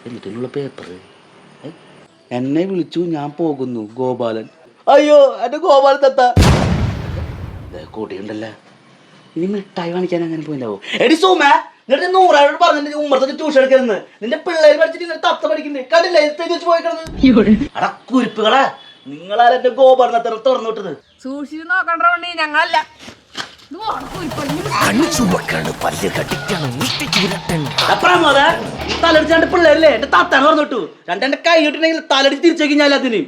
എന്നിട്ടുള്ള paper എന്നെ വിളിച്ചു, ഞാൻ പോകുന്നു. ഗോപാലൻ. അയ്യോ എന്റെ ഗോപാലൻ തത്ത കൂട്ടിയുണ്ടല്ലോ. ഇനി മിഠായി വാങ്ങിക്കാൻ അങ്ങനെ പോയില്ലാവോ? എടി സോമേ, എന്നിട്ട് 100 പറഞ്ഞിട്ട് ഉമ്മറത്തൊക്കെ ട്യൂഷൻ എടുക്കരുന്ന്. നിന്റെ പിള്ളേർ പഠിച്ചിട്ട് തത്ത പഠിക്കുന്നേ കണ്ടില്ലേ? വെച്ച് പോയി കിടന്ന് അടാ കുരിപ്പുകളെ. നിങ്ങളാൽ എന്റെ ഗോപാലൻ തത്ത തുറന്നു വിട്ടത്. സൂക്ഷിച്ച് നോക്കണ്ടേ? ഞങ്ങളല്ല. തലടിച്ചാണ്ട് പിള്ളേരല്ലേ എന്റെ താത്താൻ പറഞ്ഞിട്ടു. രണ്ടെന്റെ കൈ കിട്ടുന്നെങ്കിൽ തലടിച്ച് തിരിച്ചു കഴിഞ്ഞാൽ അതിന്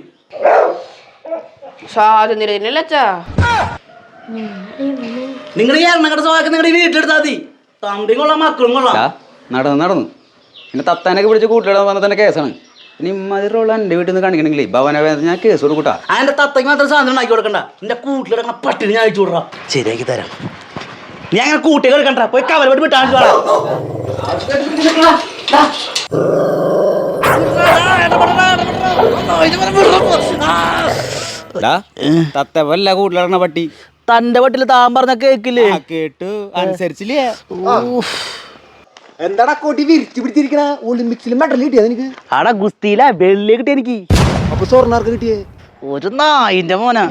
നിങ്ങൾ ഈ എണ്ണക്കട സോക്ക് നിങ്ങളുടെ വീട്ടിലെടുത്താൽ മതി. തമ്പി കൊള്ളാം, മക്കളും കൊള്ളാം. നടന്നു പിന്നെ തത്താനൊക്കെ പിടിച്ച് കൂട്ടിയിടാൻ വന്ന തന്നെ കേസാണ്. ഇനി മതിലുള്ള എൻ്റെ വീട്ടിൽ നിന്ന് കാണിക്കണമെങ്കിലേ ഭവനവേദന ഞാൻ കേസ് കൊടുക്കൂട്ടാ. അതിന്റെ തത്തയ്ക്ക് മാത്രം സാധനം ഉണ്ടാക്കി കൊടുക്കണ്ട. എന്റെ കൂട്ടിലിടക്കണ പട്ടിണി ഞാൻ അയച്ചു വിടാം. ശരിയാക്കി തരാം. നീ അങ്ങനെ കൂട്ടികൾ എടുക്കണ്ട. പോയി കവലപ്പെട്ട് വിട്ടാ തത്ത വല്ല കൂട്ടിലിടണ പട്ടി. തന്റെ പട്ടില് താൻ പറഞ്ഞ കേക്കില്ലേ? കേട്ടു, അനുസരിച്ചില്ലേ? എന്താടാ കോട്ടി വിരിച്ചു പിടിച്ചിരിക്കണ? ഒളിമ്പിക്സിൽ മെഡൽ കിട്ടിയത് എനിക്ക്? ആടാ ഗുസ്തിയില വെള്ളി കിട്ടിയ എനിക്ക്. അപ്പൊ സ്വർണ്ണാർക്ക് കിട്ടിയേ? ഒരു നായിന്റെ മോനാ.